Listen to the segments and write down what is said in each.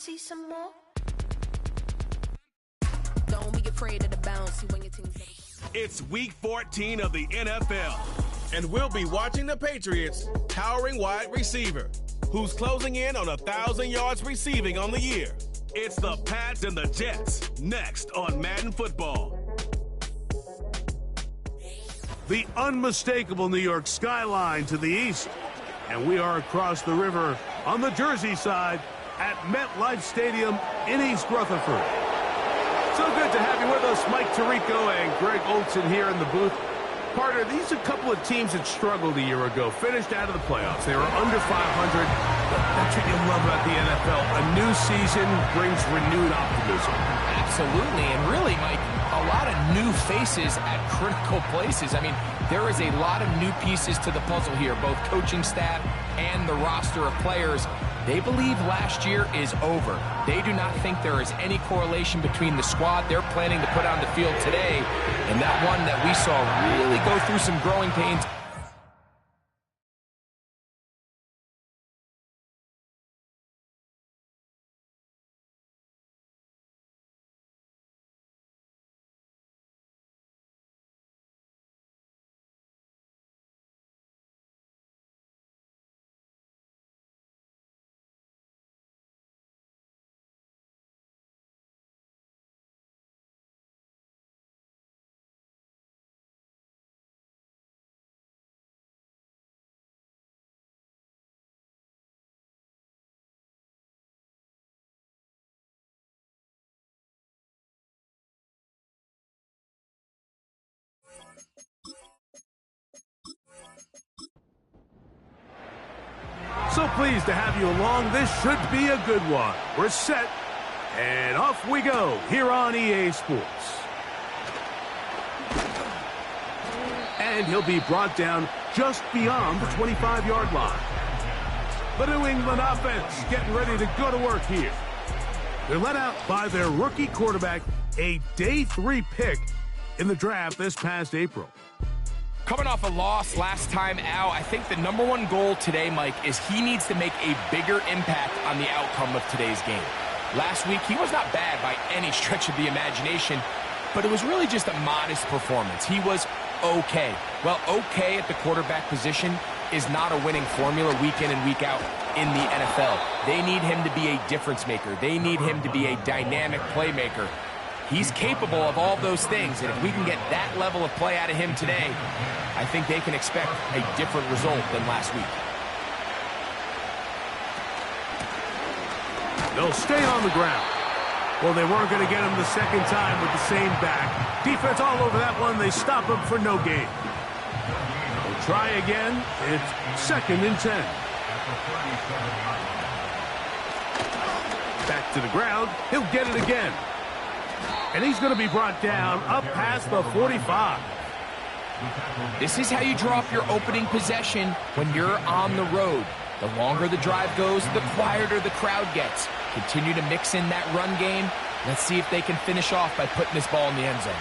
See some more? Don't be afraid of the bounce when your team's... It's week 14 of the NFL, and we'll be watching the Patriots' towering wide receiver, who's closing in on 1,000 yards receiving on the year. It's the Pats and the Jets, next on Madden Football. The unmistakable New York skyline to the east, and we are across the river on the Jersey side at MetLife Stadium in East Rutherford. So good to have you with us, Mike Tirico and Greg Olson here in the booth. Partner, these are a couple of teams that struggled a year ago, finished out of the playoffs. They were under 500. That's what you love about the NFL. A new season brings renewed optimism. Absolutely, and really, Mike, a lot of new faces at critical places. I mean, there is a lot of new pieces to the puzzle here, both coaching staff and the roster of players. They believe last year is over. They do not think there is any correlation between the squad they're planning to put on the field today and that one that we saw really go through some growing pains. So pleased to have you along. This should be a good one. We're set, and off we go here on EA Sports. And he'll be brought down just beyond the 25-yard line. The New England offense getting ready to go to work here. They're led out by their rookie quarterback, a day 3 pick in the draft this past April. Coming off a loss last time out, I think the number one goal today, Mike, is he needs to make a bigger impact on the outcome of today's game. Last week, he was not bad by any stretch of the imagination, but it was really just a modest performance. He was okay. Well, okay at the quarterback position is not a winning formula week in and week out in the NFL. They need him to be a difference maker. They need him to be a dynamic playmaker. He's capable of all those things, and if we can get that level of play out of him today, I think they can expect a different result than last week. They'll stay on the ground. Well, they weren't going to get him the second time with the same back. Defense all over that one. They stop him for no gain. They'll try again. It's 2nd and 10. Back to the ground. He'll get it again. And he's going to be brought down up past the 45. This is how you draw up your opening possession when you're on the road. The longer the drive goes, the quieter the crowd gets. Continue to mix in that run game. Let's see if they can finish off by putting this ball in the end zone.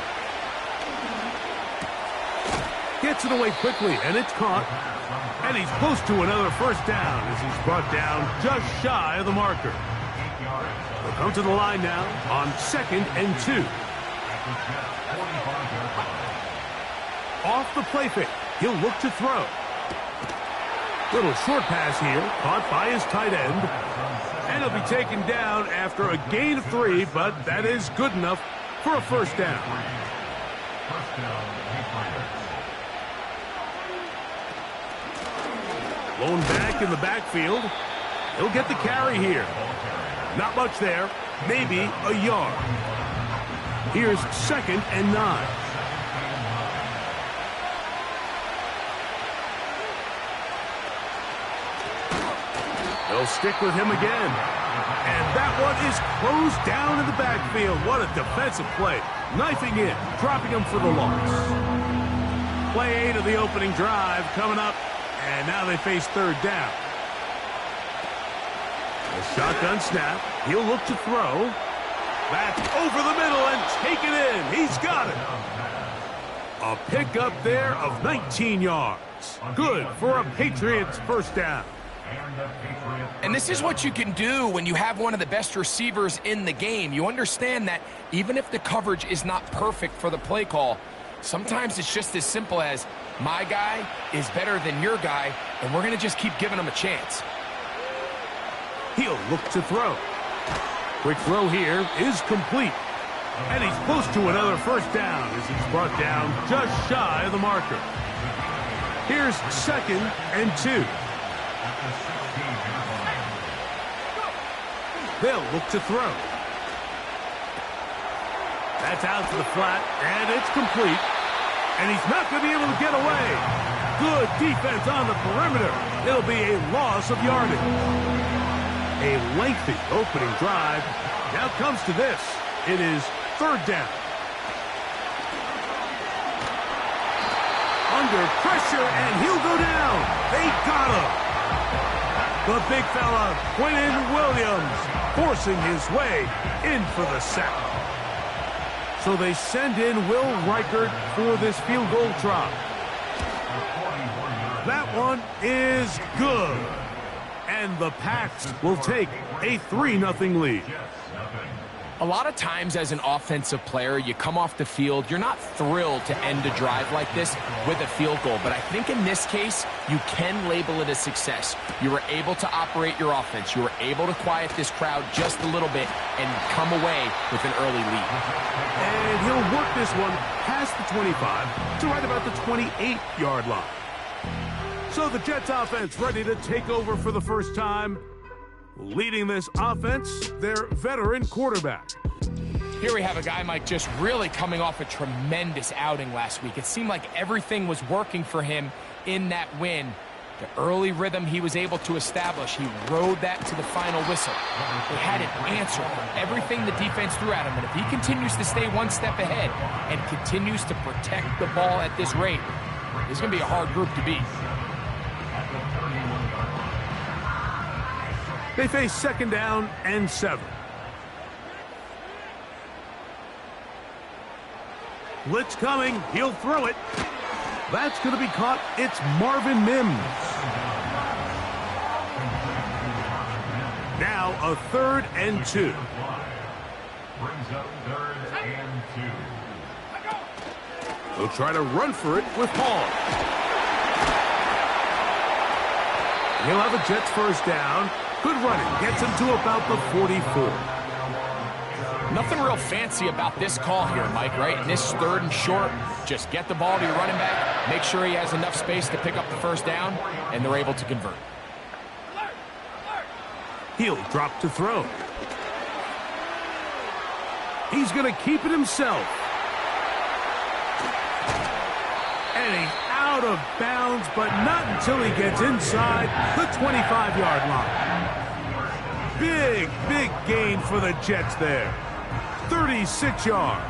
Gets it away quickly, and it's caught. And he's close to another first down as he's brought down just shy of the marker. They'll come to the line now on 2nd and 2. Off the play fake. He'll look to throw. Little short pass here, caught by his tight end. And he'll be taken down after a gain of 3, but that is good enough for a first down. Blown back in the backfield. He'll get the carry here. Not much there, maybe a yard. Here's 2nd and 9. They'll stick with him again. And that one is closed down in the backfield. What a defensive play. Knifing in, dropping him for the loss. Play 8 of the opening drive coming up, and now they face 3rd down. A shotgun snap. He'll look to throw. Back over the middle and take it in. He's got it. A pickup there of 19 yards. Good for a Patriots first down. And this is what you can do when you have one of the best receivers in the game. You understand that even if the coverage is not perfect for the play call, sometimes it's just as simple as, my guy is better than your guy, and we're going to just keep giving him a chance. He'll look to throw. Quick throw here is complete. And he's close to another first down as he's brought down just shy of the marker. Here's 2nd and 2. They'll look to throw. That's out to the flat, and it's complete. And he's not going to be able to get away. Good defense on the perimeter. It'll be a loss of yardage. A lengthy opening drive. Now comes to this. It is 3rd down. Under pressure, and he'll go down. They got him. The big fella, Quentin Williams, forcing his way in for the sack. So they send in Will Reichert for this field goal try. That one is good. And the Pats will take a 3-0 lead. A lot of times as an offensive player, you come off the field, you're not thrilled to end a drive like this with a field goal. But I think in this case, you can label it a success. You were able to operate your offense. You were able to quiet this crowd just a little bit and come away with an early lead. And he'll work this one past the 25 to right about the 28-yard line. So the Jets offense ready to take over for the first time. Leading this offense, their veteran quarterback. Here we have a guy, Mike, just really coming off a tremendous outing last week. It seemed like everything was working for him in that win. The early rhythm he was able to establish, he rode that to the final whistle. They had an answer for everything the defense threw at him, and if he continues to stay one step ahead and continues to protect the ball at this rate, it's going to be a hard group to beat. They face 2nd down and 7. Blitz coming. He'll throw it. That's going to be caught. It's Marvin Mims. Now a 3rd and 2. Brings up 3rd and 2. They'll try to run for it with Hall. He'll have a Jets first down. Good running. Gets him to about the 44. Nothing real fancy about this call here, Mike, right? In this 3rd and short, just get the ball to your running back, make sure he has enough space to pick up the first down, and they're able to convert. He'll drop to throw. He's going to keep it himself. And he's out of bounds, but not until he gets inside the 25-yard line. Big gain for the Jets there. 36 yards.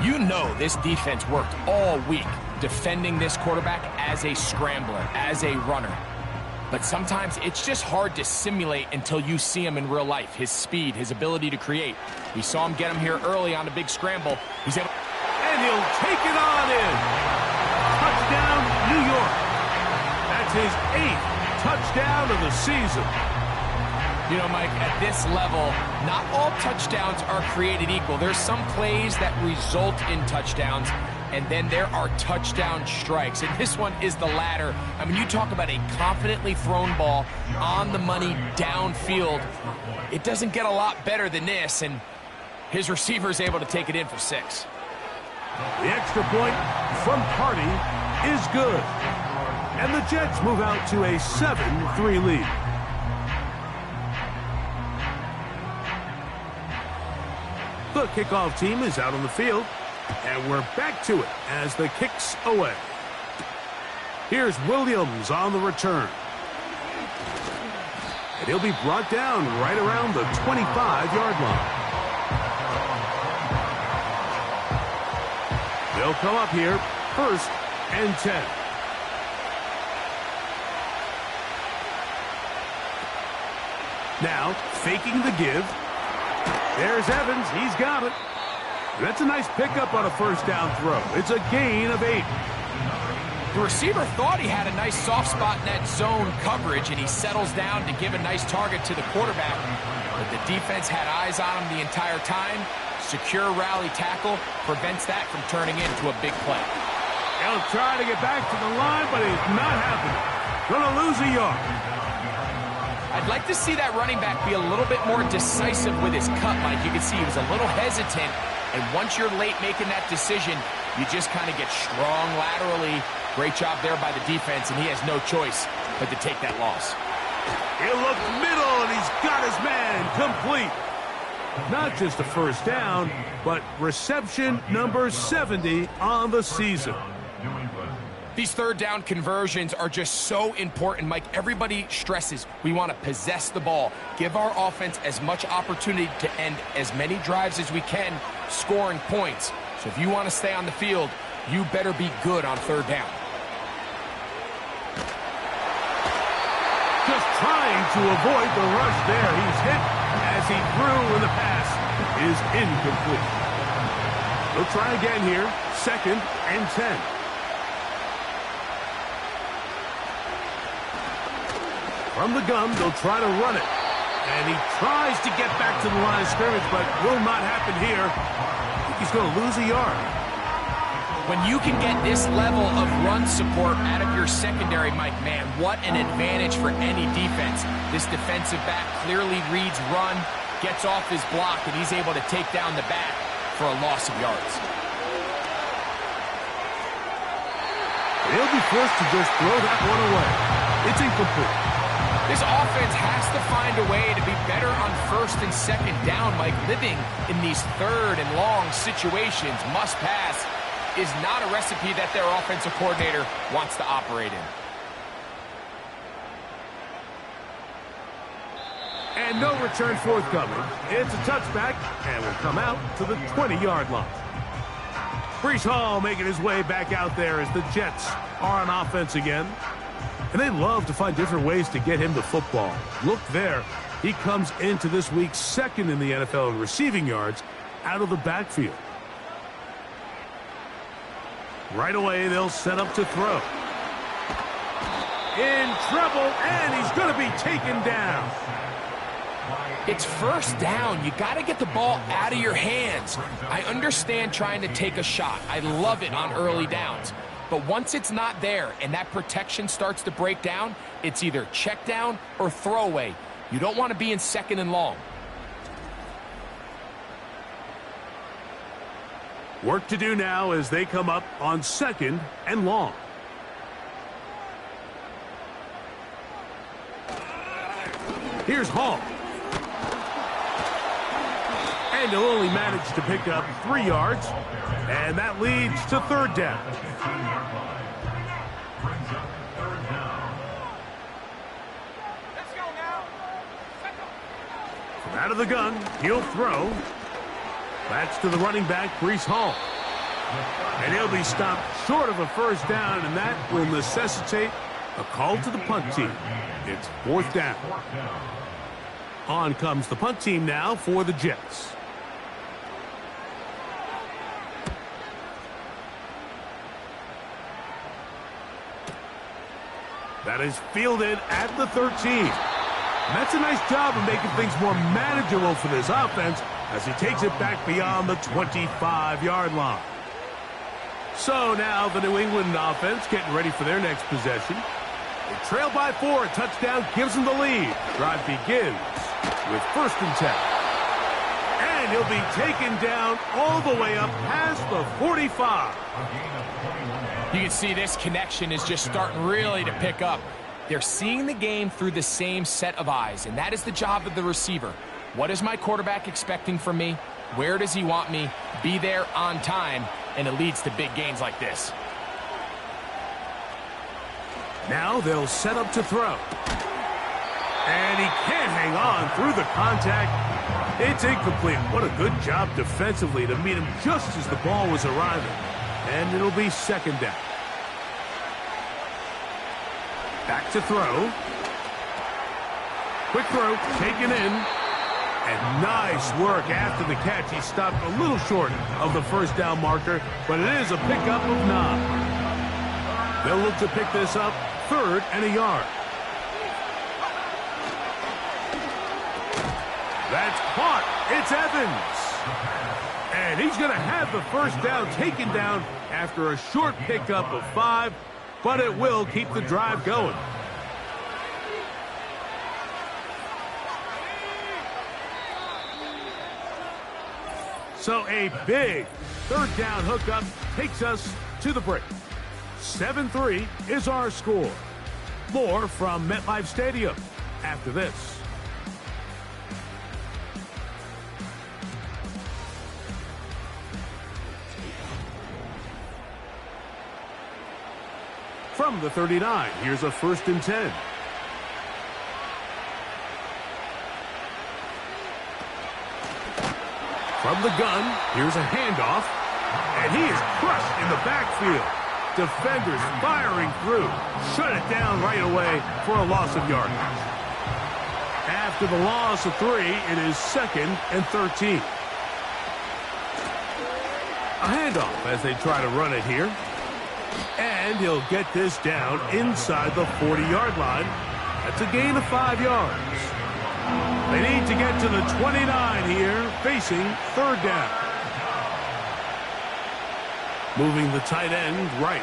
You know this defense worked all week defending this quarterback as a scrambler, as a runner. But sometimes it's just hard to simulate until you see him in real life. His speed, his ability to create. We saw him get him here early on a big scramble. He's able... And he'll take it on in. Touchdown, New York. That's his 8th touchdown of the season. You know, Mike, at this level, not all touchdowns are created equal. There's some plays that result in touchdowns, and then there are touchdown strikes. And this one is the latter. I mean, you talk about a confidently thrown ball on the money downfield. It doesn't get a lot better than this, and his receiver is able to take it in for 6. The extra point from Party is good. And the Jets move out to a 7-3 lead. The kickoff team is out on the field, and we're back to it as the kick's away. Here's Williams on the return. And he'll be brought down right around the 25-yard line. They'll come up here, 1st and 10. Now, faking the give. There's Evans. He's got it. That's a nice pickup on a first down throw. It's a gain of 8. The receiver thought he had a nice soft spot in that zone coverage, and he settles down to give a nice target to the quarterback. But the defense had eyes on him the entire time. Secure rally tackle prevents that from turning into a big play. He'll try to get back to the line, but it's not happening. Gonna lose a yard. I'd like to see that running back be a little bit more decisive with his cut, Mike. You can see he was a little hesitant, and once you're late making that decision, you just kind of get strong laterally. Great job there by the defense, and he has no choice but to take that loss. He'll look middle, and he's got his man complete. Not just a first down, but reception number 70 on the season. These third down conversions are just so important, Mike. Everybody stresses we want to possess the ball, give our offense as much opportunity to end as many drives as we can, scoring points. So if you want to stay on the field, you better be good on third down. Just trying to avoid the rush there. He's hit as he threw, and the pass is incomplete. They'll try again here. 2nd and 10. From the gun, they'll try to run it. And he tries to get back to the line of scrimmage, but will not happen here. I think he's going to lose a yard. When you can get this level of run support out of your secondary, Mike, man, what an advantage for any defense. This defensive back clearly reads run, gets off his block, and he's able to take down the back for a loss of yards. He'll be forced to just throw that one away. It's incomplete. This offense has to find a way to be better on 1st and 2nd down, Mike. Living in these 3rd and long situations, must pass, is not a recipe that their offensive coordinator wants to operate in. And no return forthcoming. It's a touchback, and will come out to the 20-yard line. Breece Hall making his way back out there as the Jets are on offense again. And they love to find different ways to get him the football. Look there. He comes into this week 2nd in the NFL in receiving yards out of the backfield. Right away, they'll set up to throw. In trouble, and he's going to be taken down. It's 1st down. You got to get the ball out of your hands. I understand trying to take a shot. I love it on early downs. But once it's not there and that protection starts to break down, it's either check down or throwaway. You don't want to be in 2nd and long. Work to do now as they come up on 2nd and long. Here's Hall. And he'll only manage to pick up 3 yards. And that leads to 3rd down. From out of the gun, he'll throw. That's to the running back, Breece Hall. And he'll be stopped short of a 1st down, and that will necessitate a call to the punt team. It's 4th down. On comes the punt team now for the Jets. That is fielded at the 13. And that's a nice job of making things more manageable for this offense as he takes it back beyond the 25-yard line. So now the New England offense getting ready for their next possession. They trail by 4. A touchdown gives them the lead. Drive begins with 1st and 10. And he'll be taken down all the way up past the 45. You can see this connection is just starting really to pick up. They're seeing the game through the same set of eyes, and that is the job of the receiver. What is my quarterback expecting from me? Where does he want me? Be there on time, and it leads to big gains like this. Now they'll set up to throw. And he can't hang on through the contact. It's incomplete. What a good job defensively to meet him just as the ball was arriving. And it'll be 2nd down. Back to throw. Quick throw, taken in. And nice work after the catch. He stopped a little short of the 1st down marker, but it is a pickup of 9. They'll look to pick this up, 3rd and a yard. That's caught. It's Evans. And he's going to have the first down taken down after a short pickup of 5, but it will keep the drive going. So a big 3rd down hookup takes us to the break. 7-3 is our score. More from MetLife Stadium after this. From the 39, here's a 1st and 10. From the gun, here's a handoff, and he is crushed in the backfield. Defenders firing through. Shut it down right away for a loss of yardage. After the loss of 3, it is 2nd and 13. A handoff as they try to run it here. And he'll get this down inside the 40-yard line. That's a gain of 5 yards. They need to get to the 29 here, facing 3rd down. Moving the tight end right.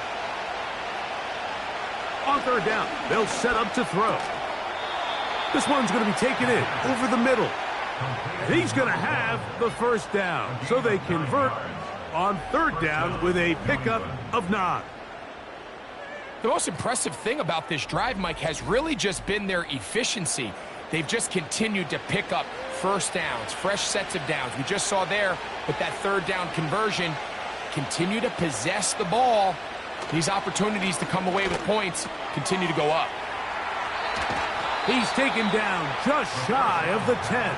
On 3rd down, they'll set up to throw. This one's going to be taken in over the middle. And he's going to have the first down. So they convert on 3rd down with a pickup of 9. The most impressive thing about this drive, Mike, has really just been their efficiency. They've just continued to pick up first downs, fresh sets of downs. We just saw there with that 3rd down conversion, continue to possess the ball. These opportunities to come away with points continue to go up. He's taken down just shy of the 10.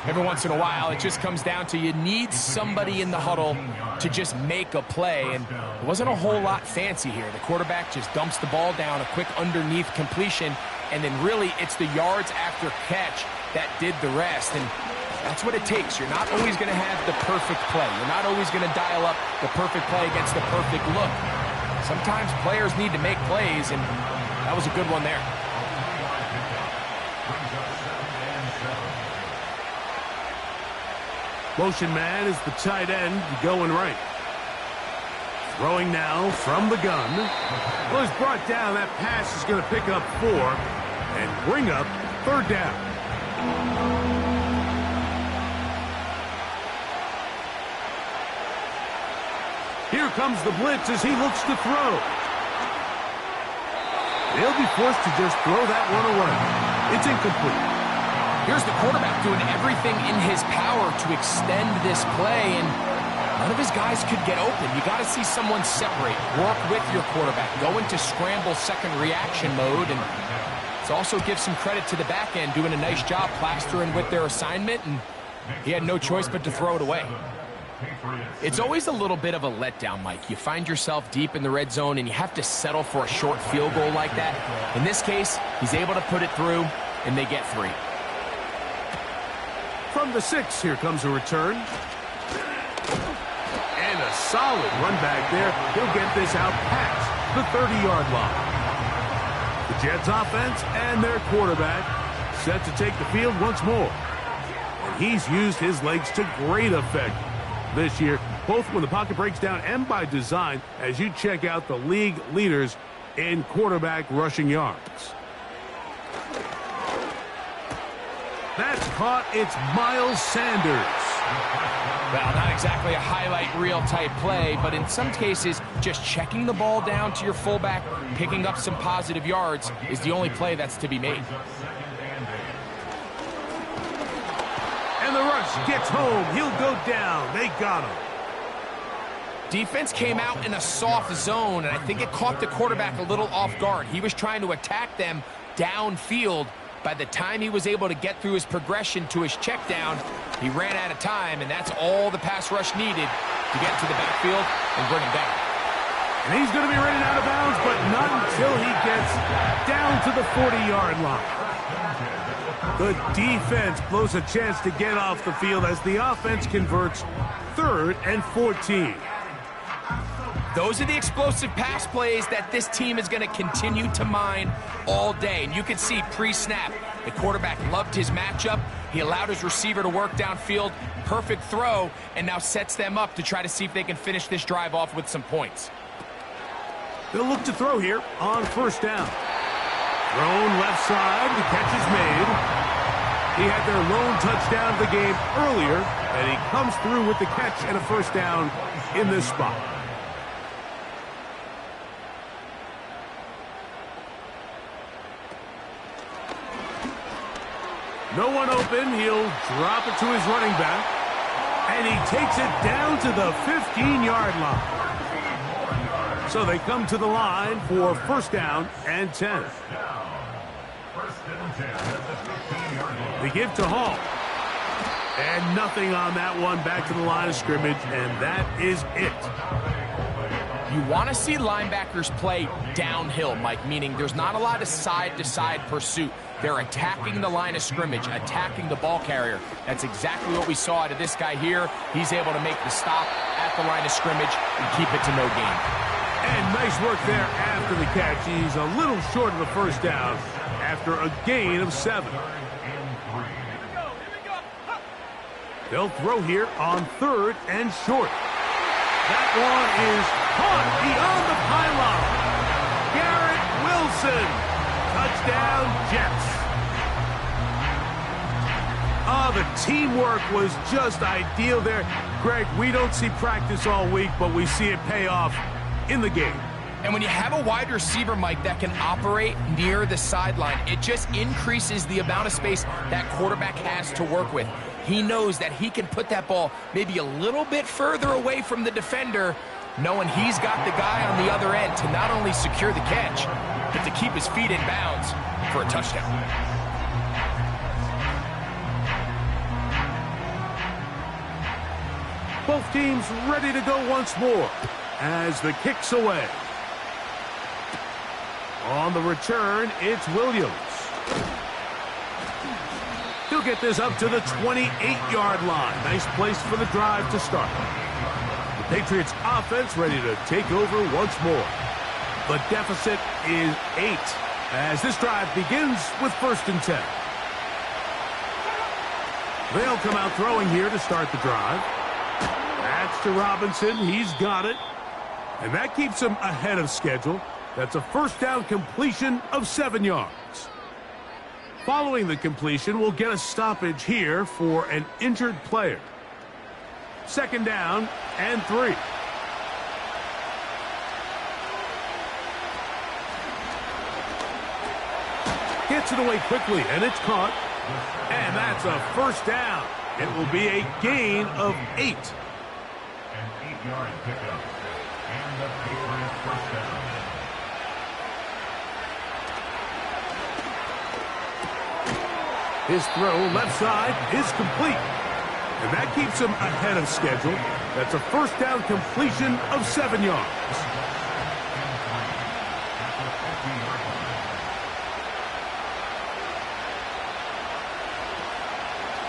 Every once in a while, it just comes down to you need somebody in the huddle to just make a play, and it wasn't a whole lot fancy here. The quarterback just dumps the ball down, a quick underneath completion, and then really it's the yards after catch that did the rest, and that's what it takes. You're not always going to have the perfect play. You're not always going to dial up the perfect play against the perfect look. Sometimes players need to make plays, and that was a good one there. Motion man is the tight end going right. Throwing now from the gun. Well, he's brought down. That pass is going to pick up 4 and bring up 3rd down. Here comes the blitz as he looks to throw. They'll be forced to just throw that one away. It's incomplete. Here's the quarterback doing everything in his power to extend this play, and none of his guys could get open. You got to see someone separate, work with your quarterback, go into scramble second reaction mode, and it also gives some credit to the back end doing a nice job plastering with their assignment, and he had no choice but to throw it away. It's always a little bit of a letdown, Mike. You find yourself deep in the red zone, and you have to settle for a short field goal like that. In this case, he's able to put it through, and they get 3. From the 6, here comes a return. And a solid run back there. He'll get this out past the 30-yard line. The Jets offense and their quarterback set to take the field once more. And he's used his legs to great effect this year, both when the pocket breaks down and by design, as you check out the league leaders in quarterback rushing yards. That's caught. It's Miles Sanders. Well, not exactly a highlight reel type play, but in some cases, just checking the ball down to your fullback, picking up some positive yards is the only play that's to be made. And the rush gets home. He'll go down. They got him. Defense came out in a soft zone, and I think it caught the quarterback a little off guard. He was trying to attack them downfield. By the time he was able to get through his progression to his check down, he ran out of time, and that's all the pass rush needed to get to the backfield and bring him down. And he's going to be running out of bounds, but not until he gets down to the 40-yard line. The defense blows a chance to get off the field as the offense converts 3rd and 14. Those are the explosive pass plays that this team is going to continue to mine all day. And you can see pre-snap, the quarterback loved his matchup. He allowed his receiver to work downfield, perfect throw, and now sets them up to try to see if they can finish this drive off with some points. They'll look to throw here on first down. Thrown left side, the catch is made. He had their lone touchdown of the game earlier, and he comes through with the catch and a first down in this spot. No one open. He'll drop it to his running back. And he takes it down to the 15-yard line. So they come to the line for first down and 10. They give to Hall. And nothing on that one. Back to the line of scrimmage, and that is it. You want to see linebackers play downhill, Mike, meaning there's not a lot of side-to-side pursuit. They're attacking the line of scrimmage, attacking the ball carrier. That's exactly what we saw out of this guy here. He's able to make the stop at the line of scrimmage and keep it to no gain. And nice work there after the catch. He's a little short of the first down after a gain of 7. They'll throw here on third and short. That one is caught beyond the pylon. Garrett Wilson. Touchdown, Jets. Oh, the teamwork was just ideal there. Greg, we don't see practice all week, but we see it pay off in the game. And when you have a wide receiver, Mike, that can operate near the sideline, it just increases the amount of space that quarterback has to work with. He knows that he can put that ball maybe a little bit further away from the defender, knowing he's got the guy on the other end to not only secure the catch, but to keep his feet in bounds for a touchdown. Both teams ready to go once more as the kick's away. On the return, it's Williams. He'll get this up to the 28-yard line. Nice place for the drive to start. The Patriots offense ready to take over once more. The deficit is 8 as this drive begins with first and 10. They'll come out throwing here to start the drive. That's to Robinson. He's got it. And that keeps him ahead of schedule. That's a first down completion of 7 yards. Following the completion, we'll get a stoppage here for an injured player. Second down and 3. Gets it away quickly, and it's caught. And that's a first down. It will be a gain of 8. An 8-yard pickup. And the Patriots first down. His throw left side is complete. And that keeps him ahead of schedule. That's a first down completion of 7 yards.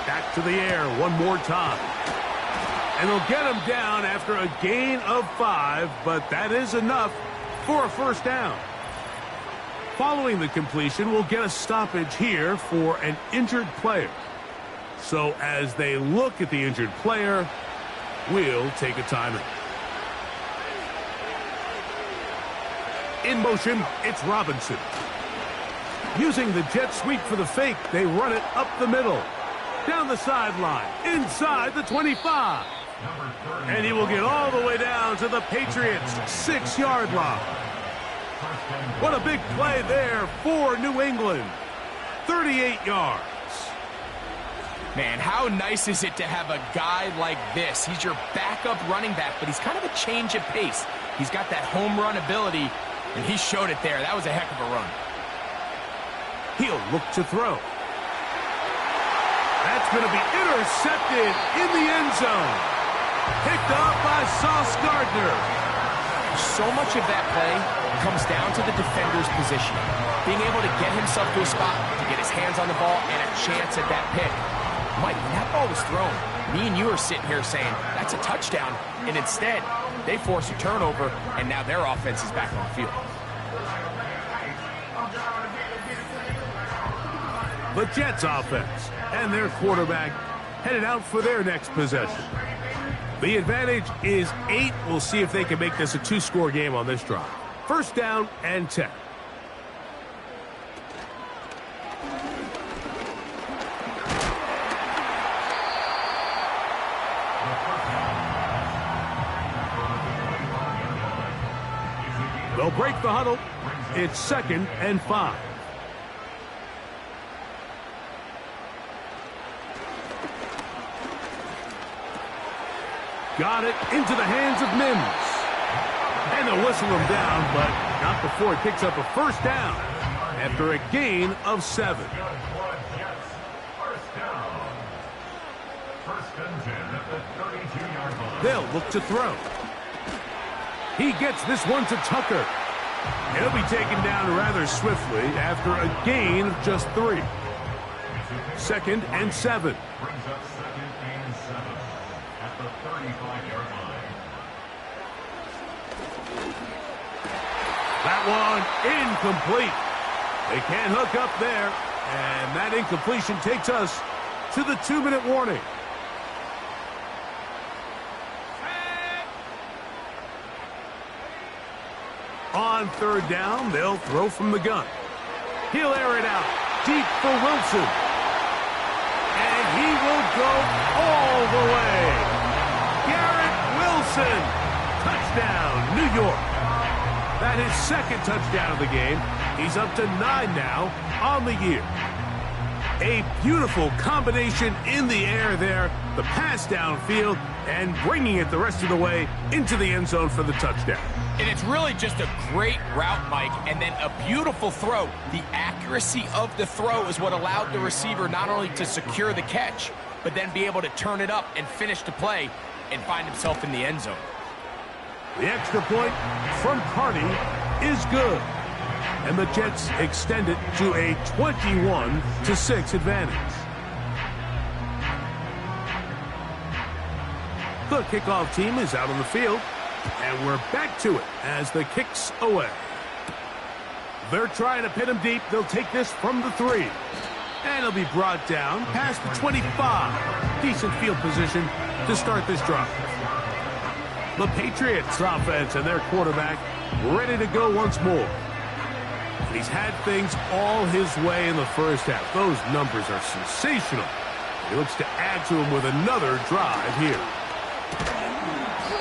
Back to the air one more time. And they'll get him down after a gain of 5, but that is enough for a first down. Following the completion, we'll get a stoppage here for an injured player. So as they look at the injured player, we'll take a timeout. In motion, it's Robinson. Using the jet sweep for the fake, they run it up the middle. Down the sideline, inside the 25. And he will get all the way down to the Patriots' 6-yard line. What a big play there for New England. 38 yards. Man, how nice is it to have a guy like this? He's your backup running back, but he's kind of a change of pace. He's got that home run ability, and he showed it there. That was a heck of a run. He'll look to throw. That's going to be intercepted in the end zone. Picked up by Sauce Gardner. So much of that play comes down to the defender's positioning. Being able to get himself to a spot, to get his hands on the ball, and a chance at that pick. Mike, when that ball ball was thrown, me and you are sitting here saying, that's a touchdown. And instead, they force a turnover, and now their offense is back on the field. The Jets offense and their quarterback headed out for their next possession. The advantage is 8. We'll see if they can make this a 2-score game on this drive. First down and 10. They'll break the huddle. It's 2nd and 5. Got it into the hands of Mims. And they'll whistle him down, but not before he picks up a first down after a gain of 7. They'll look to throw. He gets this one to Tucker. He'll be taken down rather swiftly after a gain of just 3. 2nd and 7. Brings up 2nd and 7 at the 35-yard line. That one incomplete. They can't hook up there, and that incompletion takes us to the 2-minute warning. On 3rd down, they'll throw from the gun. He'll air it out deep for Wilson. And he will go all the way. Garrett Wilson. Touchdown, New York. That is 2nd touchdown of the game. He's up to 9 now on the year. A beautiful combination in the air there. The pass downfield and bringing it the rest of the way into the end zone for the touchdown. And it's really just a great route, Mike, and then a beautiful throw. The accuracy of the throw is what allowed the receiver not only to secure the catch, but then be able to turn it up and finish the play and find himself in the end zone. The extra point from Carney is good. And the Jets extend it to a 21-6 advantage. The kickoff team is out on the field. And we're back to it as the kick's away. They're trying to pin him deep. They'll take this from the 3. And he'll be brought down past the 25. Decent field position to start this drive. The Patriots offense and their quarterback ready to go once more. And he's had things all his way in the first half. Those numbers are sensational. He looks to add to them with another drive here.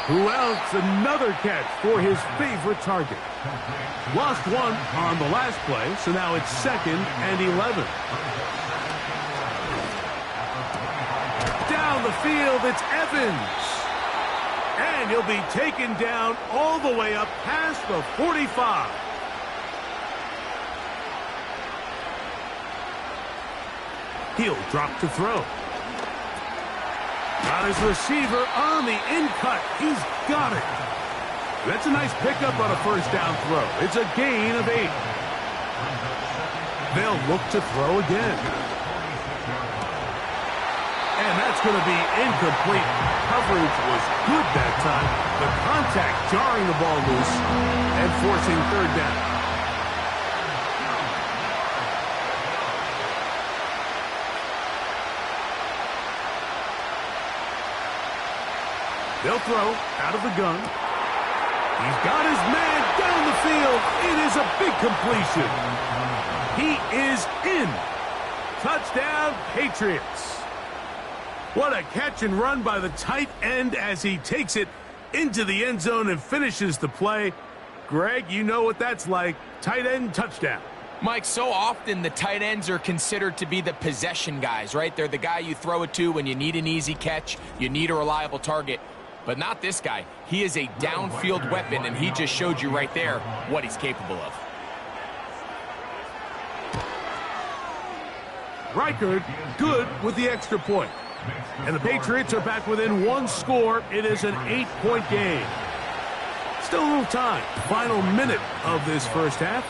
Who else? Another catch for his favorite target. Lost one on the last play, so now it's 2nd and 11. Down the field, it's Evans. And he'll be taken down all the way up past the 45. He'll drop to throw. Got his receiver on the in-cut. He's got it. That's a nice pickup on a first down throw. It's a gain of 8. They'll look to throw again. And that's going to be incomplete. Coverage was good that time. The contact jarring the ball loose and forcing 3rd down. They'll throw out of the gun. He's got his man down the field. It is a big completion. He is in. Touchdown, Patriots. What a catch and run by the tight end as he takes it into the end zone and finishes the play. Greg, you know what that's like. Tight end touchdown. Mike, so often the tight ends are considered to be the possession guys, right? They're the guy you throw it to when you need an easy catch, you need a reliable target. But not this guy. He is a downfield weapon, and he just showed you right there what he's capable of. Reichard good with the extra point. And the Patriots are back within 1 score. It is an 8-point game. Still a little time. Final minute of this first half.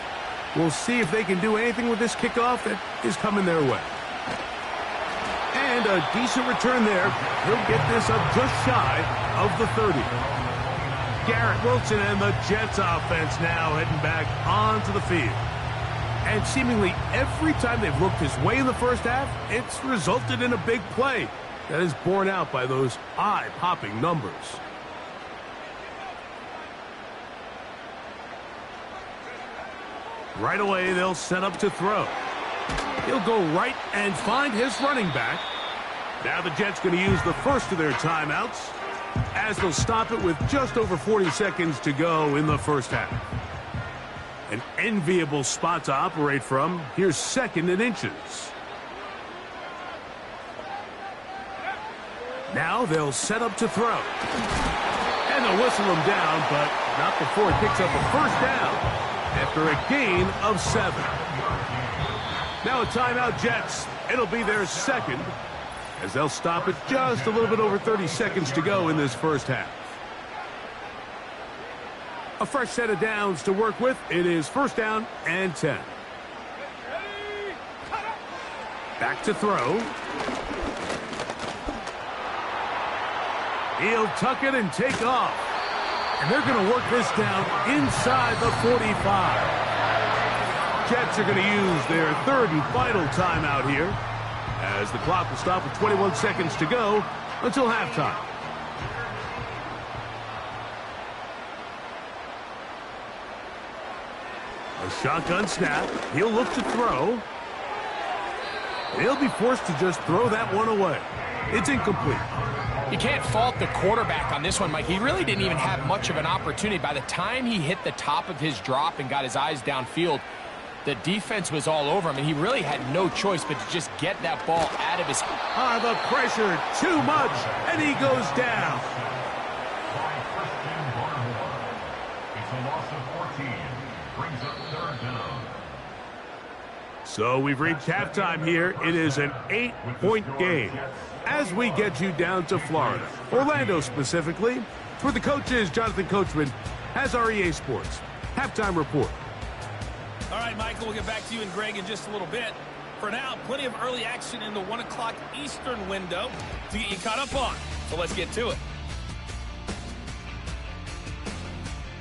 We'll see if they can do anything with this kickoff that is coming their way. And a decent return there. He'll get this up just shy of the 30. Garrett Wilson and the Jets offense now heading back onto the field. And seemingly every time they've looked his way in the first half, it's resulted in a big play that is borne out by those eye-popping numbers. Right away, they'll set up to throw. He'll go right and find his running back. Now the Jets going to use the first of their timeouts as they'll stop it with just over 40 seconds to go in the first half. An enviable spot to operate from. Here's 2nd and inches. Now they'll set up to throw. And they'll whistle him down, but not before he picks up a first down after a gain of 7. Now a timeout, Jets. It'll be their 2nd as they'll stop it just a little bit over 30 seconds to go in this first half. A fresh set of downs to work with. It is 1st down and 10. Back to throw. He'll tuck it and take off. And they're going to work this down inside the 45. Jets are going to use their 3rd and final timeout here as the clock will stop with 21 seconds to go until halftime. A shotgun snap. He'll look to throw. He'll be forced to just throw that one away. It's incomplete. You can't fault the quarterback on this one, Mike. He really didn't even have much of an opportunity. By the time he hit the top of his drop and got his eyes downfield, the defense was all over him, and he really had no choice but to just get that ball out of his... The pressure, too much, and he goes down. It's a loss of 14. Brings up 3rd down. So we've reached halftime here. It is an 8-point game as we get you down to Florida, Orlando specifically. For the coaches, Jonathan Coachman has our EA Sports halftime report. All right, Michael, we'll get back to you and Greg in just a little bit. For now, plenty of early action in the 1 o'clock Eastern window to get you caught up on. So let's get to it.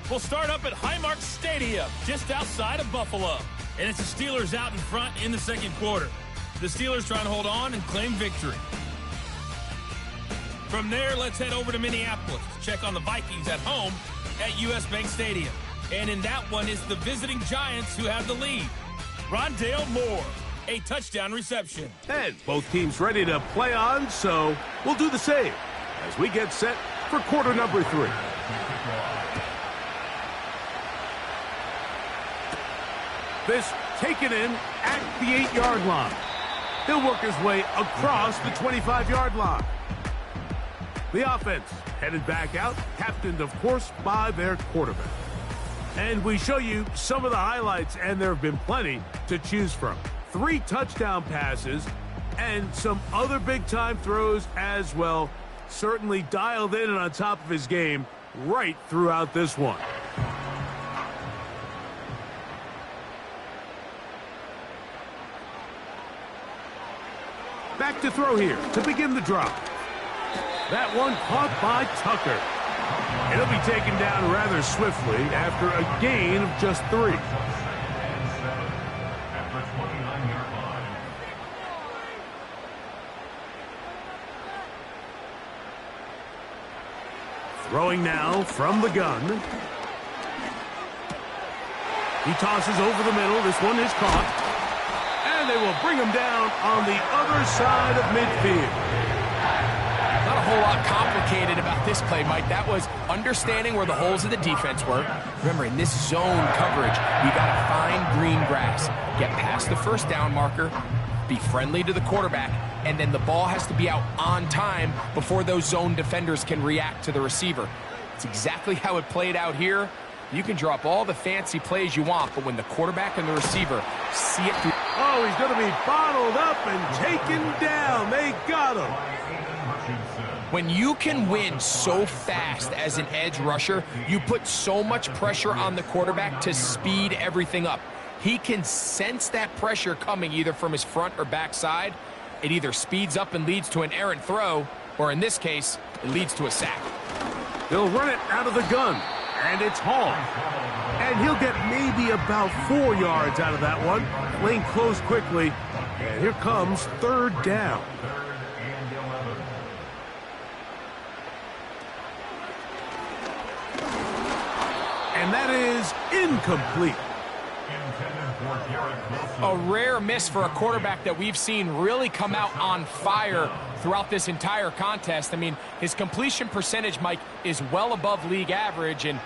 We'll start up at Highmark Stadium, just outside of Buffalo. And it's the Steelers out in front in the 2nd quarter. The Steelers trying to hold on and claim victory. From there, let's head over to Minneapolis to check on the Vikings at home at US Bank Stadium. And in that one is the visiting Giants who have the lead. Rondale Moore, a touchdown reception. And both teams ready to play on, so we'll do the same as we get set for quarter number 3. This taken in at the 8-yard line. He'll work his way across the 25-yard line. The offense headed back out, captained, of course, by their quarterback. And we show you some of the highlights, and there have been plenty to choose from. 3 touchdown passes and some other big-time throws as well. Certainly dialed in and on top of his game right throughout this one. Back to throw here to begin the drop. That one caught by Tucker. It'll be taken down rather swiftly after a gain of just 3. After 29-yard line. Throwing now from the gun. He tosses over the middle. This one is caught. And they will bring him down on the other side of midfield. Not a whole lot complicated about this play, Mike. That was understanding where the holes of the defense were. Remember, in this zone coverage, you got to find green grass. Get past the first down marker, be friendly to the quarterback, and then the ball has to be out on time before those zone defenders can react to the receiver. It's exactly how it played out here. You can draw up all the fancy plays you want, but when the quarterback and the receiver see it through... Oh, he's going to be bottled up and taken down. They got him. When you can win so fast as an edge rusher, you put so much pressure on the quarterback to speed everything up. He can sense that pressure coming either from his front or back side, It either speeds up and leads to an errant throw, or in this case, it leads to a sack. He'll run it out of the gun, and it's hauled. And he'll get maybe about 4 yards out of that one. Lane closed quickly, and here comes third down. And that is incomplete. A rare miss for a quarterback that we've seen really come out on fire throughout this entire contest. I mean, his completion percentage, Mike, is well above league average, and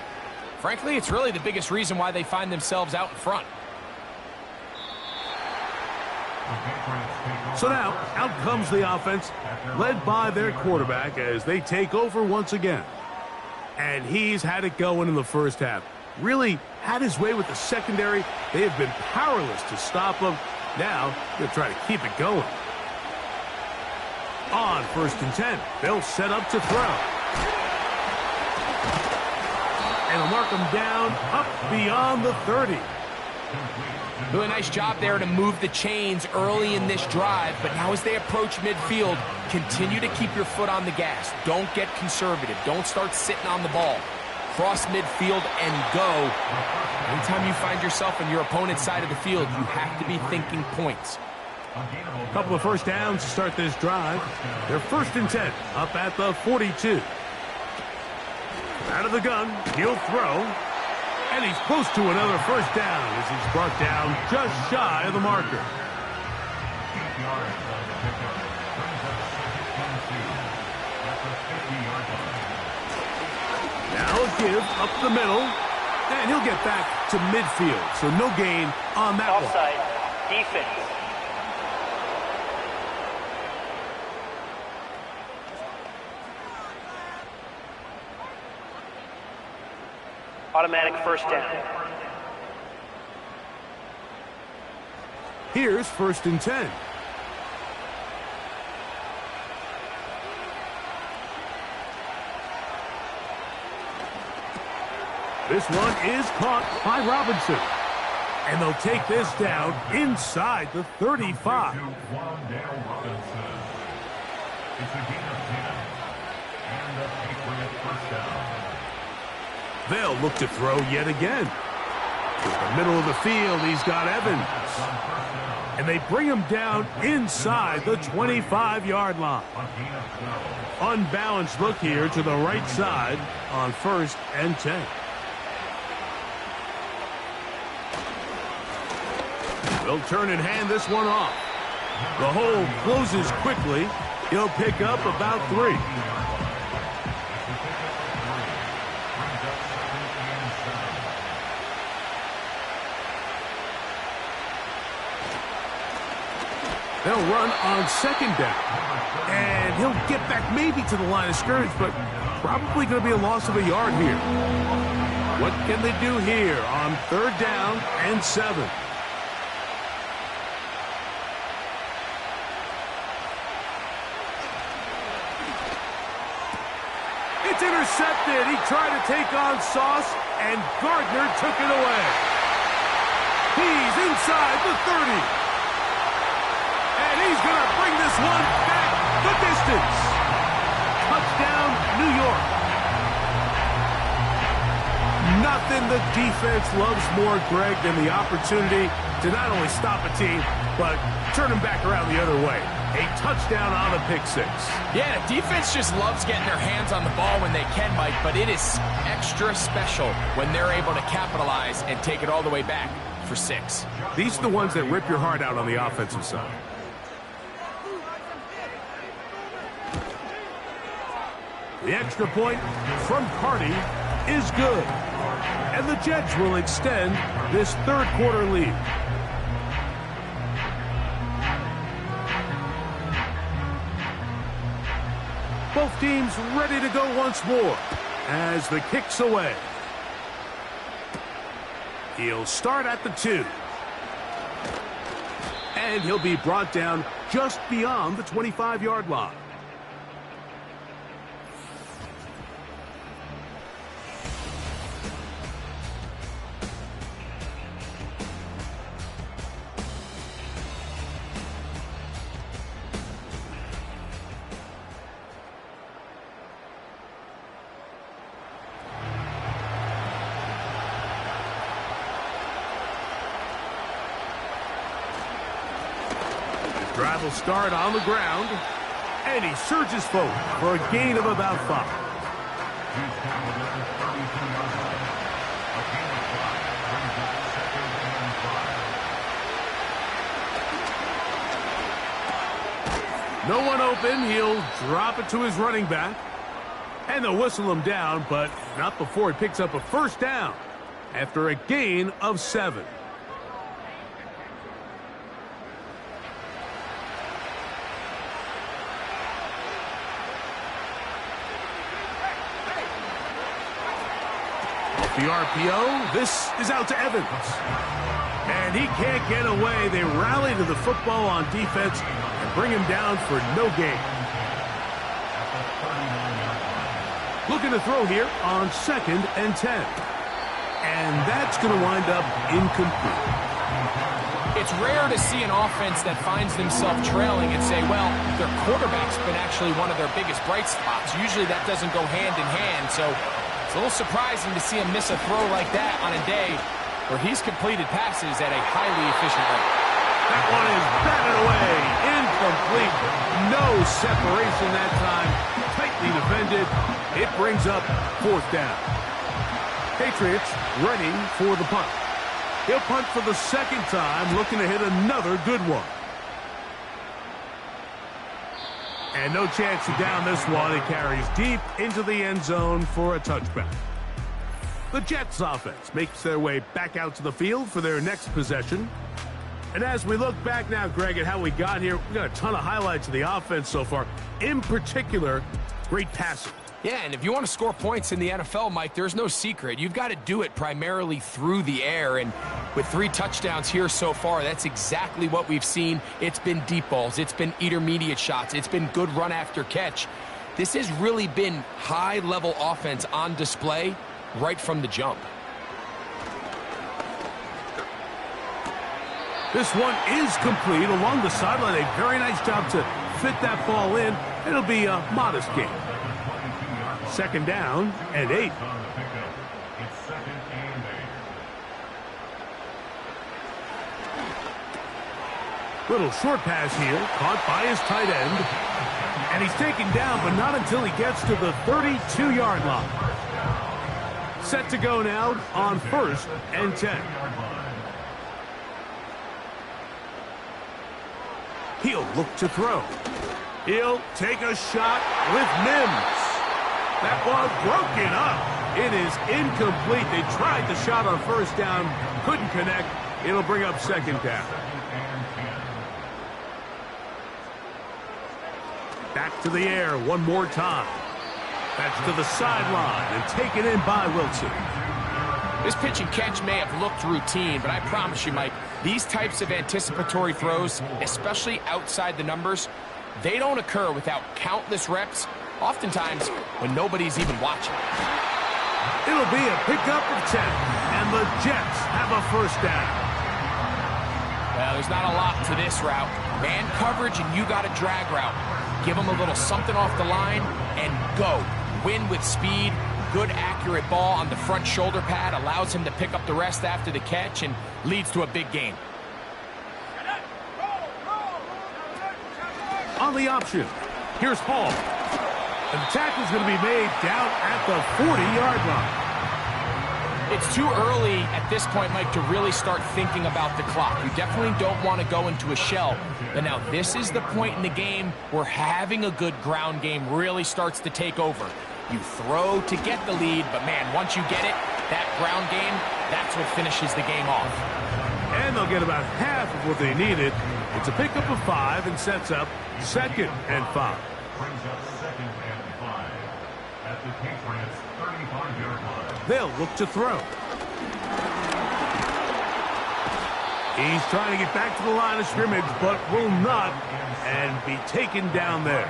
frankly, it's really the biggest reason why they find themselves out in front. So now, out comes the offense, led by their quarterback as they take over once again. And he's had it going in the first half. Really had his way with the secondary. They have been powerless to stop him. Now, they'll try to keep it going. On 1st and 10, they'll set up to throw. And they'll mark him down up beyond the 30. Doing a nice job there to move the chains early in this drive, but now as they approach midfield, continue to keep your foot on the gas. Don't get conservative. Don't start sitting on the ball. Cross midfield and go. Anytime you find yourself on your opponent's side of the field, you have to be thinking points. A couple of first downs to start this drive. They're 1st and 10, up at the 42. Out of the gun, he'll throw. And he's close to another first down as he's brought down just shy of the marker. Now a give up the middle, and he'll get back to midfield, so no gain on that Offside. one. Defense. Automatic first down. Here's 1st and 10. This one is caught by Robinson. And they'll take this down inside the 35. They'll look to throw yet again. To the middle of the field, he's got Evans. And they bring him down inside the 25-yard line. Unbalanced look here to the right side on 1st and 10. They'll turn and hand this one off. The hole closes quickly. He'll pick up about 3. They'll run on 2nd down. And he'll get back maybe to the line of scrimmage, but probably going to be a loss of a yard here. What can they do here on 3rd down and 7? It's intercepted. He tried to take on Sauce, and Gardner took it away. He's inside the 30. And he's going to bring this one back the distance. Touchdown, New York. Nothing the defense loves more, Greg, than the opportunity to not only stop a team, but turn them back around the other way. A touchdown on a pick 6. Yeah, the defense just loves getting their hands on the ball when they can, Mike, but it is extra special when they're able to capitalize and take it all the way back for 6. These are the ones that rip your heart out on the offensive side. The extra point from Carty is good. And the Jets will extend this 3rd quarter lead. Both teams ready to go once more as the kick's away. He'll start at the 2. And he'll be brought down just beyond the 25-yard line. Drive will start on the ground, and he surges forward for a gain of about 5. He's down with another 32 yards line. A gain of 5 brings up 2nd and 5. No one open. He'll drop it to his running back. And they'll whistle him down, but not before he picks up a first down after a gain of 7. Off the RPO, this is out to Evans. And he can't get away. They rally to the football on defense and bring him down for no gain. Looking to throw here on 2nd and 10. And that's going to wind up incomplete. It's rare to see an offense that finds themselves trailing and say, well, their quarterback's been actually one of their biggest bright spots. Usually that doesn't go hand in hand, so it's a little surprising to see him miss a throw like that on a day where he's completed passes at a highly efficient rate. That one is batted away. Incomplete. No separation that time. Tightly defended. It brings up 4th down. Patriots ready for the punt. He'll punt for the 2nd time, looking to hit another good one. And no chance to down this one. It carries deep into the end zone for a touchback. The Jets offense makes their way back out to the field for their next possession. And as we look back now, Greg, at how we got here, we got a ton of highlights of the offense so far. In particular, great passing. Yeah, and if you want to score points in the NFL, Mike, there's no secret. You've got to do it primarily through the air, and with 3 touchdowns here so far, that's exactly what we've seen. It's been deep balls. It's been intermediate shots. It's been good run after catch. This has really been high-level offense on display right from the jump. This one is complete along the sideline. A very nice job to fit that ball in. It'll be a modest gain. 2nd down and 8. On the pickup, it's 2nd and 8. Little short pass here, caught by his tight end. And he's taken down, but not until he gets to the 32-yard line. Set to go now on 1st and 10. He'll look to throw. He'll take a shot with Mims. That ball broken up. It is incomplete. They tried the shot on 1st down, couldn't connect. It'll bring up 2nd down. Back to the air one more time. That's to the sideline and taken in by Wilson. This pitch and catch may have looked routine, but I promise you, Mike, these types of anticipatory throws, especially outside the numbers, they don't occur without countless reps, oftentimes when nobody's even watching. It'll be a pickup of 10, and the Jets have a 1st down. Well, there's not a lot to this route. Man coverage, and you got a drag route. Give them a little something off the line, and go. Win with speed. Good, accurate ball on the front shoulder pad allows him to pick up the rest after the catch and leads to a big gain. On the option, here's Hall. And the tackle's going to be made down at the 40-yard line. It's too early at this point, Mike, to really start thinking about the clock. You definitely don't want to go into a shell. But now this is the point in the game where having a good ground game really starts to take over. You throw to get the lead, but man, once you get it, that ground game, that's what finishes the game off. And they'll get about half of what they needed. It's a pickup of 5 and sets up 2nd and 5. Brings up 2nd and 5 at the Patriots 35-yard line. They'll look to throw. He's trying to get back to the line of scrimmage, but will not, and be taken down there.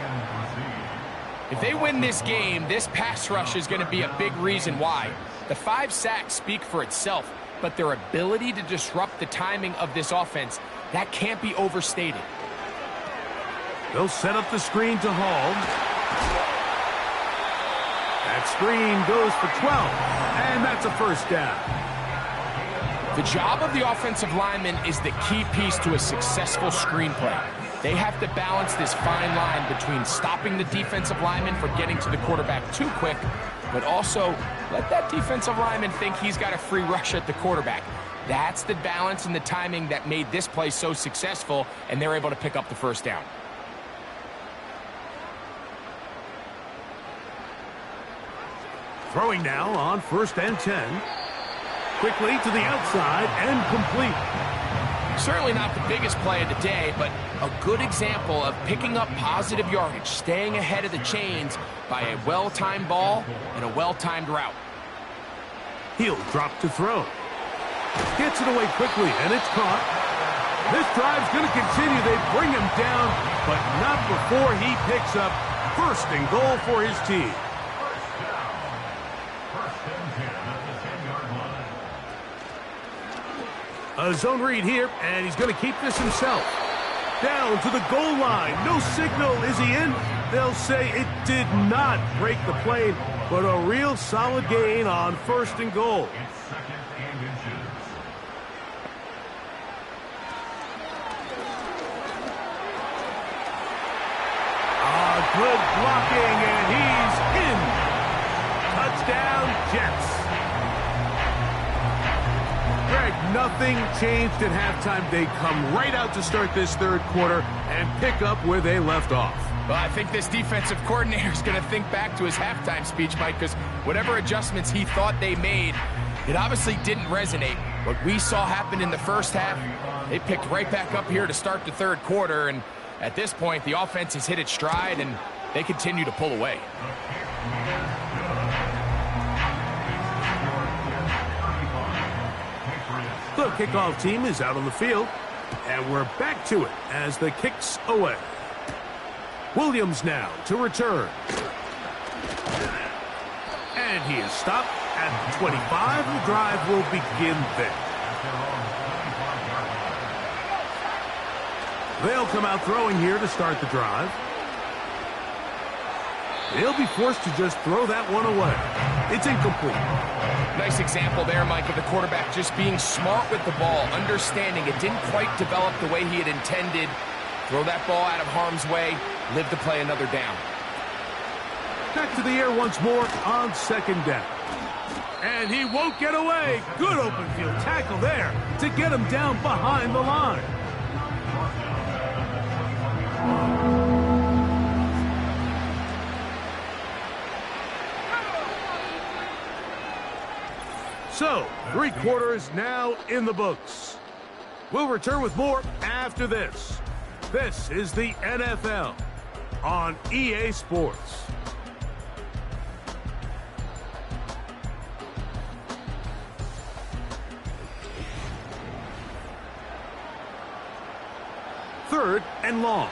If they win this game, this pass rush is going to be a big reason why. The 5 sacks speak for itself, but their ability to disrupt the timing of this offense, that can't be overstated. They'll set up the screen to Hall. That screen goes for 12, and that's a 1st down. The job of the offensive lineman is the key piece to a successful screenplay. They have to balance this fine line between stopping the defensive lineman from getting to the quarterback too quick, but also let that defensive lineman think he's got a free rush at the quarterback. That's the balance and the timing that made this play so successful, and they're able to pick up the first down. Throwing now on 1st and 10. Quickly to the outside and complete. Certainly not the biggest play of the day, but a good example of picking up positive yardage, staying ahead of the chains by a well-timed ball and a well-timed route. He'll drop to throw. Gets it away quickly, and it's caught. This drive's going to continue. They bring him down, but not before he picks up 1st and goal for his team. A zone read here, and he's going to keep this himself. Down to the goal line. No signal. Is he in? They'll say it did not break the plane, but a real solid gain on 1st and goal. Good blocking, and he's in. Touchdown, Jets. Greg, nothing changed at halftime. They come right out to start this 3rd quarter and pick up where they left off. Well, I think this defensive coordinator is going to think back to his halftime speech, Mike, because whatever adjustments he thought they made, it obviously didn't resonate. What we saw happen in the first half, they picked right back up here to start the 3rd quarter, and at this point, the offense has hit its stride, and they continue to pull away. The kickoff team is out on the field, and we're back to it as the kick's away. Williams now to return. And he is stopped at the 25. The drive will begin there. They'll come out throwing here to start the drive. They'll be forced to just throw that one away. It's incomplete. Nice example there, Mike, of the quarterback just being smart with the ball, understanding it didn't quite develop the way he had intended. Throw that ball out of harm's way, live to play another down. Back to the air once more on 2nd down. And he won't get away. Good open field tackle there to get him down behind the line. So, 3 quarters now in the books. We'll return with more after this. This is the NFL on EA Sports. Third and long.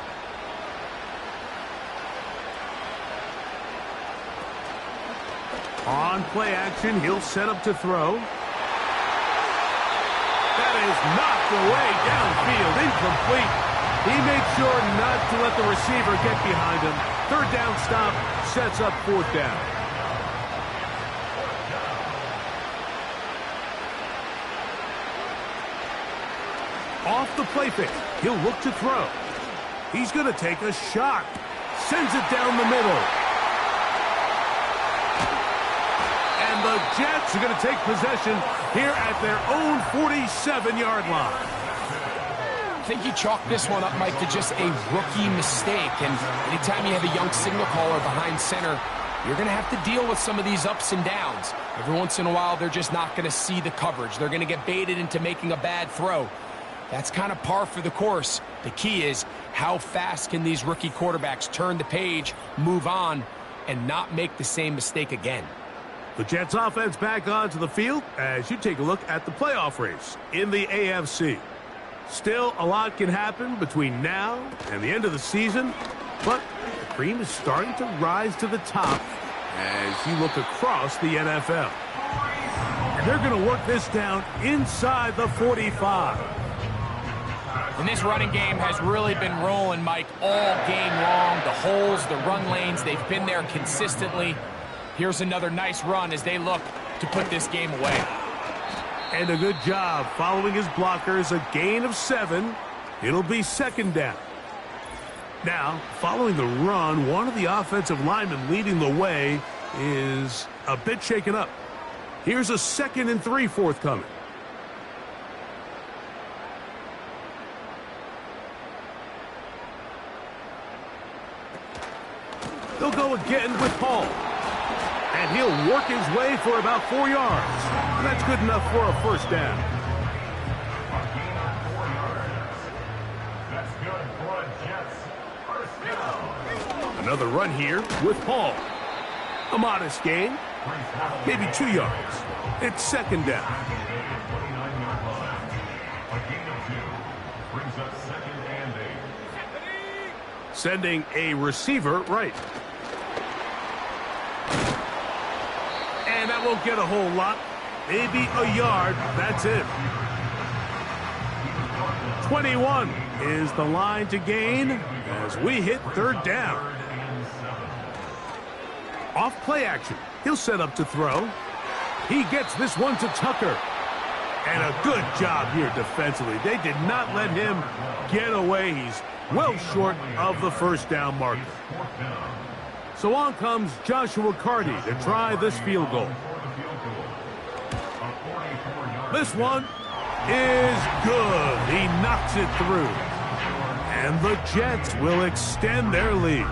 On play action, he'll set up to throw. That is knocked away downfield, incomplete. He made sure not to let the receiver get behind him. 3rd down stop sets up 4th down. Off the play fake, he'll look to throw. He's going to take a shot. Sends it down the middle. And the Jets are going to take possession here at their own 47-yard line. I think you chalk this one up, Mike, to just a rookie mistake. And anytime you have a young signal caller behind center, you're going to have to deal with some of these ups and downs. Every once in a while, they're just not going to see the coverage. They're going to get baited into making a bad throw. That's kind of par for the course. The key is how fast can these rookie quarterbacks turn the page, move on, and not make the same mistake again. The Jets offense back onto the field as you take a look at the playoff race in the AFC. Still, a lot can happen between now and the end of the season, but the cream is starting to rise to the top as you look across the NFL. And they're going to work this down inside the 45. And this running game has really been rolling, Mike, all game long. The holes, the run lanes, they've been there consistently. Here's another nice run as they look to put this game away. And a good job following his blockers, a gain of 7. It'll be 2nd down. Now, following the run, one of the offensive linemen leading the way is a bit shaken up. Here's a 2nd and 3 forthcoming. They'll go again with Paul. And he'll work his way for about 4 yards. That's good enough for a first down. That's good for a Jets first down. Another run here with Paul. A modest gain, maybe 2 yards. It's 2nd down. A gain of 2 brings up 2nd and 8. Sending a receiver right. And that won't get a whole lot. Maybe a yard. That's it. 21 is the line to gain as we hit 3rd down. Off play action. He'll set up to throw. He gets this one to Tucker. And a good job here defensively. They did not let him get away. He's well short of the first down marker. So on comes Joshua Carty to try this field goal. This one is good. He knocks it through. And the Jets will extend their lead.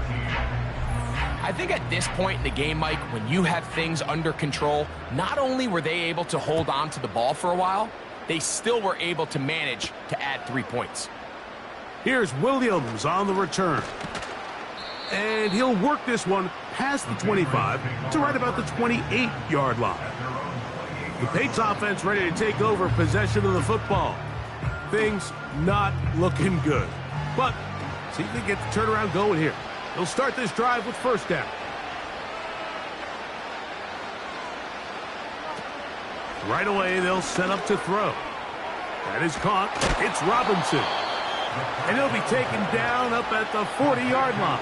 I think at this point in the game, Mike, when you have things under control, not only were they able to hold on to the ball for a while, they still were able to manage to add 3 points. Here's Williams on the return. And he'll work this one past the 25 to right about the 28-yard line. The Patriots offense ready to take over possession of the football. Things not looking good. But see if they get the turnaround going here. They'll start this drive with first down. Right away, they'll set up to throw. That is caught. It's Robinson. And he'll be taken down up at the 40-yard line.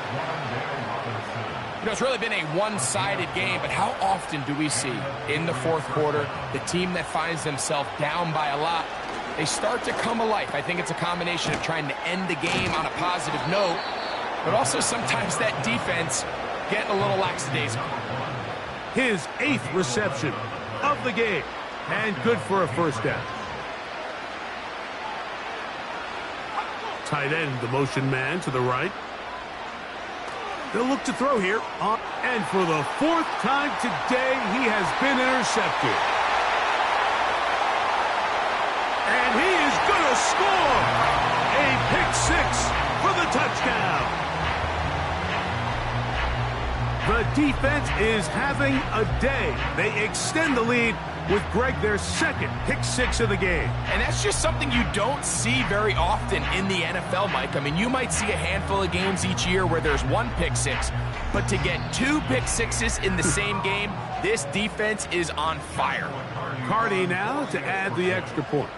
You know, it's really been a one-sided game, but how often do we see in the 4th quarter the team that finds themselves down by a lot, they start to come alive? I think it's a combination of trying to end the game on a positive note, but also sometimes that defense getting a little lackadaisical. His 8th reception of the game, and good for a first down. Tight end, the motion man to the right. They'll look to throw here. And for the 4th time today, he has been intercepted. And he is going to score a pick 6 for the touchdown. The defense is having a day. They extend the lead with Greg, their 2nd pick 6 of the game. And that's just something you don't see very often in the NFL, Mike. I mean, you might see a handful of games each year where there's 1 pick 6, but to get 2 pick 6s in the same game, this defense is on fire. Carty now to add the extra point.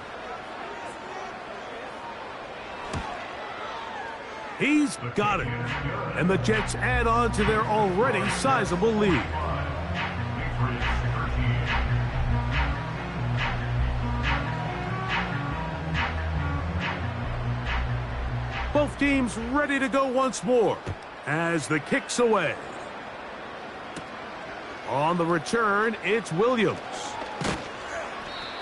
He's got it. And the Jets add on to their already sizable lead. Both teams ready to go once more as the kick's away. On the return, it's Williams.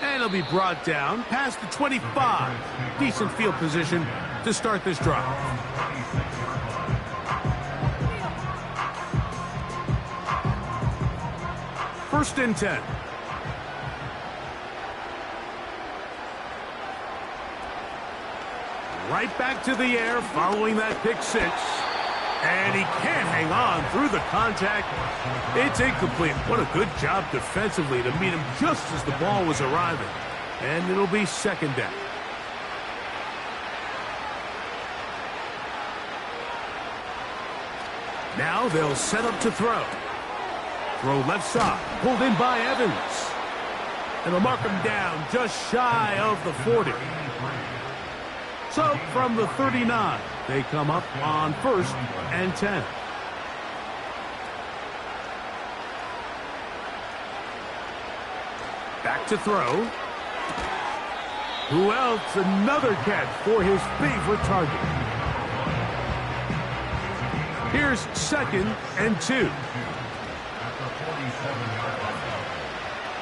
And he'll be brought down past the 25. Decent field position to start this drive. First and 10. Right back to the air following that pick 6. And he can't hang on through the contact. It's incomplete. What a good job defensively to meet him just as the ball was arriving. And it'll be 2nd down. Now they'll set up to throw. Throw left side. Pulled in by Evans. And they'll mark him down just shy of the 40. So from the 39, they come up on 1st and 10. Back to throw. Who else? Another catch for his favorite target. Here's 2nd and 2.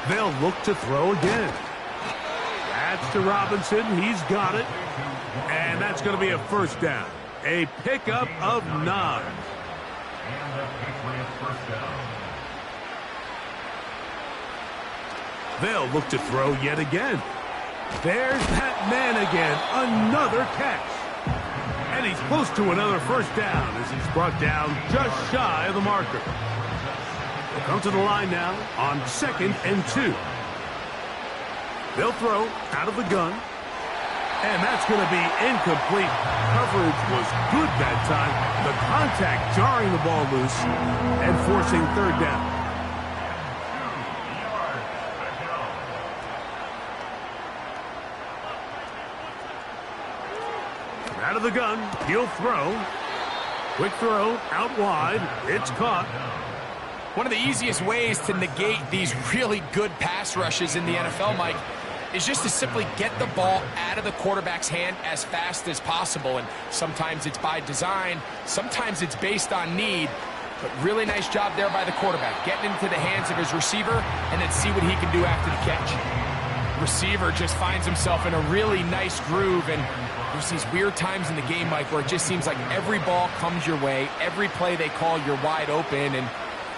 They'll look to throw again. That's to Robinson. He's got it. And that's going to be a first down. A pickup of 9. And the Patriots first down. They'll look to throw yet again. There's that man again. Another catch. And he's close to another first down as he's brought down just shy of the marker. They'll come to the line now on 2nd and 2. They'll throw out of the gun. And that's going to be incomplete. Coverage was good that time. The contact jarring the ball loose and forcing 3rd down. Out of the gun, he'll throw. Quick throw, out wide. It's caught. One of the easiest ways to negate these really good pass rushes in the NFL, Mike, is just to simply get the ball out of the quarterback's hand as fast as possible. And sometimes it's by design, sometimes it's based on need. But really nice job there by the quarterback, getting into the hands of his receiver and then see what he can do after the catch. Receiver just finds himself in a really nice groove, and there's these weird times in the game, Mike, where it just seems like every ball comes your way, every play they call, you're wide open, and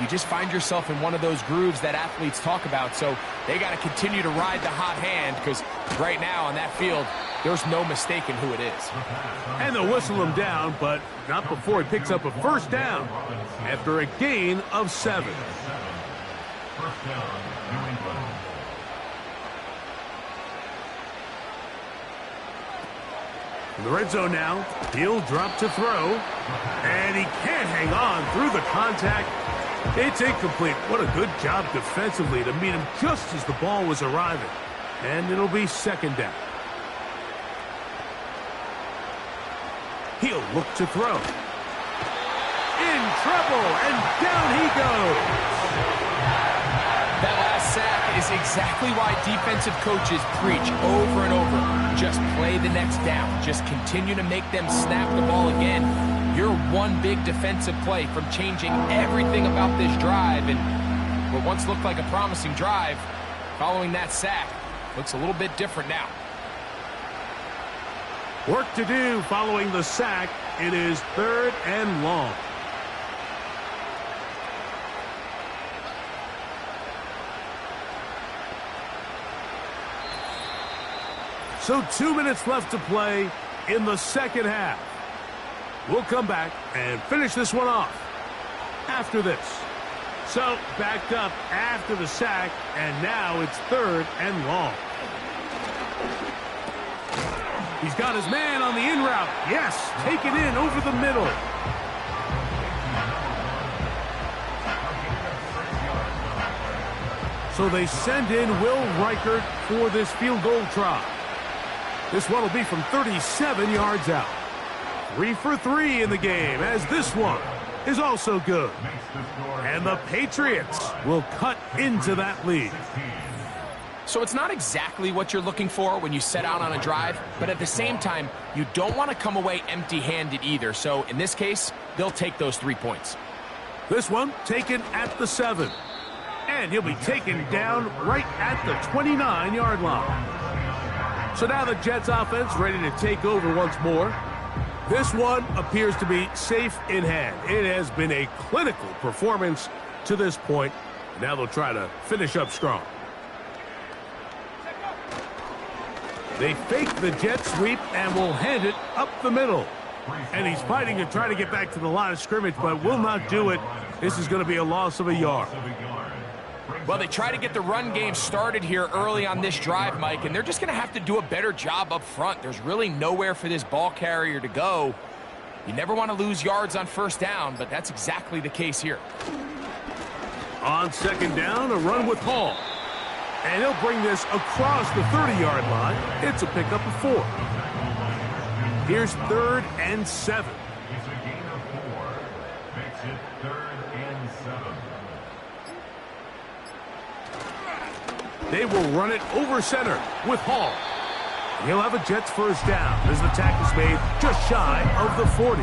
you just find yourself in one of those grooves that athletes talk about. So they got to continue to ride the hot hand, because right now on that field, there's no mistaking who it is. And they'll whistle him down, but not before he picks up a first down after a gain of 7. First down, New England. In the red zone now, he'll drop to throw, and he can't hang on through the contact. It's incomplete. What a good job defensively to meet him just as the ball was arriving. And it'll be 2nd down. He'll look to throw. In trouble, and down he goes. That last sack is exactly why defensive coaches preach over and over. Just play the next down. Just continue to make them snap the ball again. You're one big defensive play from changing everything about this drive. And what once looked like a promising drive, following that sack, looks a little bit different now. Work to do following the sack. It is 3rd and long. So 2 minutes left to play in the 2nd half. We'll come back and finish this one off after this. So backed up after the sack, and now it's 3rd and long. He's got his man on the in route. Yes, take it in over the middle. So they send in Will Reichert for this field goal try. This one will be from 37 yards out. 3 for 3 in the game, as this one is also good. And the Patriots will cut into that lead. So it's not exactly what you're looking for when you set out on a drive, but at the same time, you don't want to come away empty-handed either. So in this case, they'll take those 3 points. This one taken at the 7. And he'll be taken down right at the 29-yard line. So now the Jets offense ready to take over once more. This one appears to be safe in hand. It has been a clinical performance to this point. Now they'll try to finish up strong. They fake the jet sweep and will hand it up the middle. And he's fighting to try to get back to the line of scrimmage, but will not do it. This is going to be a loss of a yard. Well, they try to get the run game started here early on this drive, Mike, and they're just going to have to do a better job up front. There's really nowhere for this ball carrier to go. You never want to lose yards on first down, but that's exactly the case here. On 2nd down, a run with Hall. And he'll bring this across the 30-yard line. It's a pickup of 4. Here's 3rd and 7. It's a gain of 4. Makes it 3rd and 7. They will run it over center with Hall. He'll have a Jets first down as the tackle is made just shy of the 40.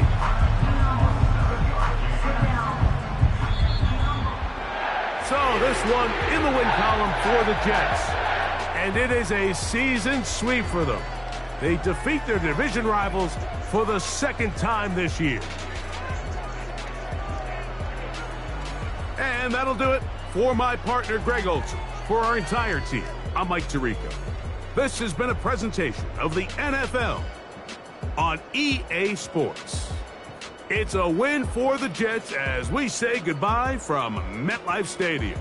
So this one in the win column for the Jets. And it is a season sweep for them. They defeat their division rivals for the second time this year. And that'll do it for my partner, Greg Olson. For our entire team, I'm Mike Tirico. This has been a presentation of the NFL on EA Sports. It's a win for the Jets as we say goodbye from MetLife Stadium.